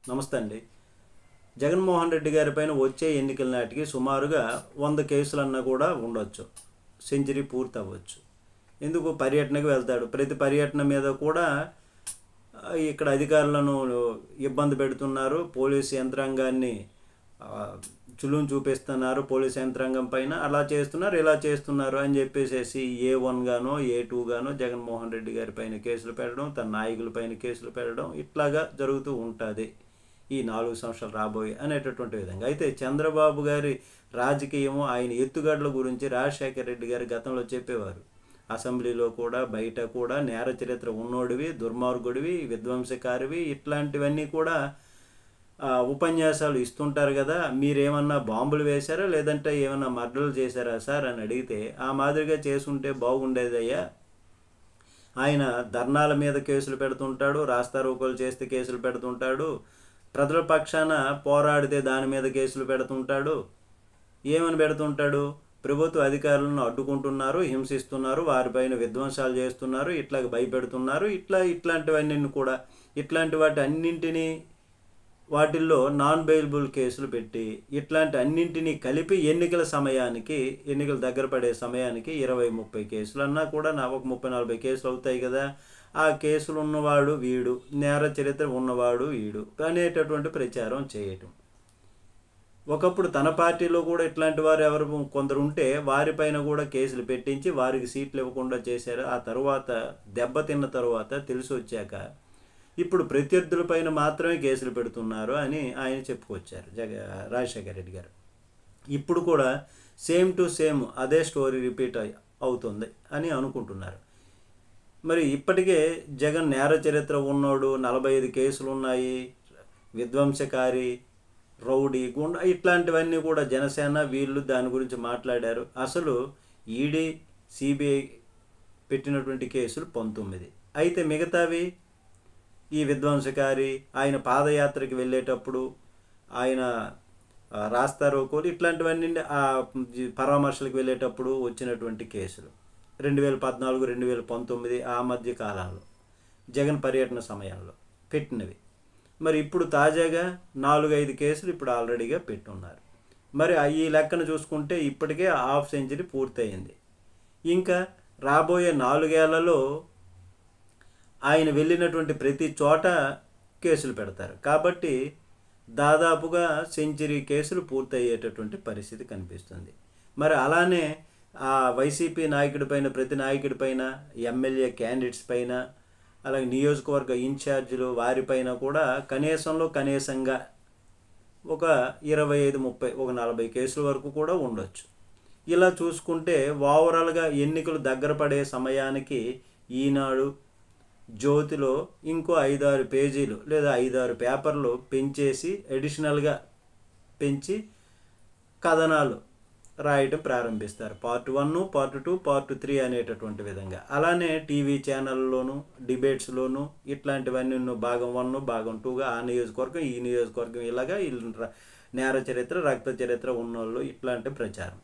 నమస్తే అండి. జగన్మోహన్ రెడ్డి గారి పైన వచ్చే ఎన్నికల నాటికి సుమారుగా 100 కేసులన్నా కూడా ఉండొచ్చు. సెంచరీ పూర్తి అవ్వచ్చు. ఎందుకు పర్యటనకు వెళ్తాడు. ప్రతి పర్యటన మీద కూడా ఇక్కడ అధికారులను ఇబ్బంది పెడుతున్నారు. పోలీసు యంత్రాంగాన్ని చులుం చూపిస్తున్నారు. పోలీసు యంత్రాంగం పైన అలా చేస్తున్నారు, ఇలా చేస్తున్నారు అని చెప్పేసి A1 గానో A2 గానో జగన్మోహన్ రెడ్డి గారి పైన కేసులు పెట్టడం, తన నాయకుల పైన కేసులు పెట్టడం ఇట్లాగా జరుగుతూ ఉంటుంది ఈ 4 సంవత్సరాలు రాబోయే అనేటటువంటి విధంగా. అయితే చంద్రబాబు గారి రాజకీయము, ఆయన ఎత్తుగడల గురించి రాజశేఖర రెడ్డి గారు గతంలో చెప్పేవారు. అసెంబ్లీలో కూడా బయట కూడా నేర చరిత్ర ఉన్నోడివి, దుర్మార్గుడివి, విధ్వంసకారివి ఇట్లాంటివన్నీ కూడా ఉపన్యాసాలు ఇస్తుంటారు కదా. మీరేమన్నా బాంబులు వేశారా లేదంటే ఏమన్నా మర్డర్లు చేశారా సార్ అని అడిగితే ఆ మాదిరిగా చేసుంటే బాగుండేదయ్యా. ఆయన ధర్నాల మీద కేసులు పెడుతుంటాడు, రాస్తారోకోలు చేస్తే కేసులు పెడుతుంటాడు, ప్రజల పక్షాన పోరాడితే దాని మీద కేసులు పెడుతుంటాడు. ఏమని పెడుతుంటాడు? ప్రభుత్వ అధికారులను అడ్డుకుంటున్నారు, హింసిస్తున్నారు, వారిపైన విధ్వంసాలు చేస్తున్నారు, ఇట్లాగ భయపెడుతున్నారు, ఇట్లాంటివన్నీ కూడా ఇట్లాంటి వాటి అన్నింటినీ వాటిల్లో నాన్ బెయిలబుల్ కేసులు పెట్టి ఇట్లాంటి అన్నింటినీ కలిపి ఎన్నికల దగ్గర పడే సమయానికి 20-30 కేసులు అన్నా కూడా ఒక 30-40 కేసులు అవుతాయి కదా. ఆ కేసులు ఉన్నవాడు వీడు, నేర చరిత్ర ఉన్నవాడు వీడు అనేటటువంటి ప్రచారం చేయటం. ఒకప్పుడు తన పార్టీలో కూడా ఇట్లాంటి వారు ఎవరు కొందరు ఉంటే వారిపైన కూడా కేసులు పెట్టించి వారికి సీట్లు ఇవ్వకుండా చేశారు. ఆ తర్వాత దెబ్బతిన్న తర్వాత తెలిసి వచ్చాక ఇప్పుడు ప్రత్యర్థులపైన మాత్రమే కేసులు పెడుతున్నారు అని ఆయన చెప్పుకొచ్చారు రాజశేఖర రెడ్డి గారు. ఇప్పుడు కూడా సేమ్ టు సేమ్ అదే స్టోరీ రిపీట్ అవుతుంది అని అనుకుంటున్నారు. మరి ఇప్పటికే జగన్ నేర చరిత్ర ఉన్నోడు, 45 కేసులు ఉన్నాయి, విధ్వంసకారి, రౌడీ, గుండా ఇట్లాంటివన్నీ కూడా జనసేన వీళ్ళు దాని గురించి మాట్లాడారు. అసలు ఈడీ సిబిఐ పెట్టినటువంటి కేసులు 19. అయితే మిగతావి ఈ విధ్వంసకారి, ఆయన పాదయాత్రకి వెళ్ళేటప్పుడు ఆయన రాస్తారోకోలు ఇట్లాంటివన్నీ పరామర్శలకు వెళ్ళేటప్పుడు వచ్చినటువంటి కేసులు 2014, 2019 ఆ మధ్య కాలంలో జగన్ పర్యటన సమయంలో పెట్టినవి. మరి ఇప్పుడు తాజాగా 4-5 కేసులు ఇప్పుడు ఆల్రెడీగా పెట్టున్నారు. మరి ఈ లెక్కను చూసుకుంటే ఇప్పటికే హాఫ్ సెంచరీ పూర్తయింది. ఇంకా రాబోయే 4 ఏళ్లలో ఆయన వెళ్ళినటువంటి ప్రతి చోట కేసులు పెడతారు. కాబట్టి దాదాపుగా సెంచరీ కేసులు పూర్తయ్యేటటువంటి పరిస్థితి కనిపిస్తుంది. మరి అలానే ఆ వైసీపీ నాయకుడి పైన, ప్రతి నాయకుడి పైన, ఎమ్మెల్యే క్యాండిడేట్స్ పైన, అలాగే నియోజకవర్గ ఇన్ఛార్జీలు వారిపైన కూడా కనీసంగా ఒక 25-30, ఒక 40 కేసుల వరకు కూడా ఉండొచ్చు. ఇలా చూసుకుంటే ఓవరాల్గా ఎన్నికలు దగ్గర పడే సమయానికి ఈనాడు, జ్యోతిలో ఇంకో 5-6 పేజీలు లేదా 5-6 పేపర్లు పెంచేసి అడిషనల్గా పెంచి కథనాలు రాయటం ప్రారంభిస్తారు. పార్ట్ 1, పార్ట్ 2, పార్ట్ 3 అనేటటువంటి విధంగా. అలానే టీవీ ఛానల్లోను, డిబేట్స్లోను ఇట్లాంటివన్నీ భాగం 1, భాగం 2గా ఆ నియోజకవర్గం, ఈ నియోజకవర్గం ఇలాగా నేర చరిత్ర, రక్త చరిత్ర ఉన్నోళ్ళు ఇట్లాంటి ప్రచారం.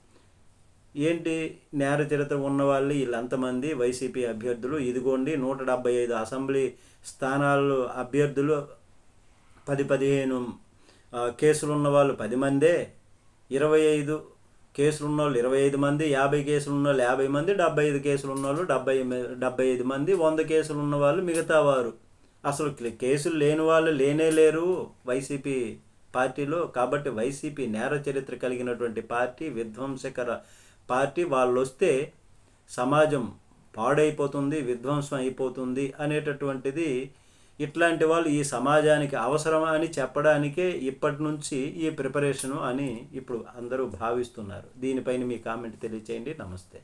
ఏంటి నేర చరిత్ర ఉన్నవాళ్ళు వీళ్ళంతమంది వైసీపీ అభ్యర్థులు, ఇదిగోండి 175 అసెంబ్లీ స్థానాలు అభ్యర్థులు, 10-15 కేసులు ఉన్నవాళ్ళు 10 మందే, 25 కేసులు ఉన్నవాళ్ళు 25 మంది, 50 కేసులు ఉన్నవాళ్ళు 50 మంది, 75 కేసులు ఉన్నవాళ్ళు 75 మంది, 100 కేసులు ఉన్నవాళ్ళు మిగతా వారు. అసలు కేసులు లేని వాళ్ళు లేరు వైసీపీ పార్టీలో. కాబట్టి వైసీపీ నేర చరిత్ర కలిగినటువంటి పార్టీ, విధ్వంసకర పార్టీ. వాళ్ళు వస్తే సమాజం పాడైపోతుంది, విధ్వంసం అయిపోతుంది అనేటటువంటిది ఇట్లాంటి వాళ్ళు ఈ సమాజానికి అవసరమా అని చెప్పడానికే ఇప్పటి నుంచి ఈ ప్రిపరేషను అని ఇప్పుడు అందరూ భావిస్తున్నారు. దీనిపైన మీ కామెంట్ తెలియచేయండి. నమస్తే.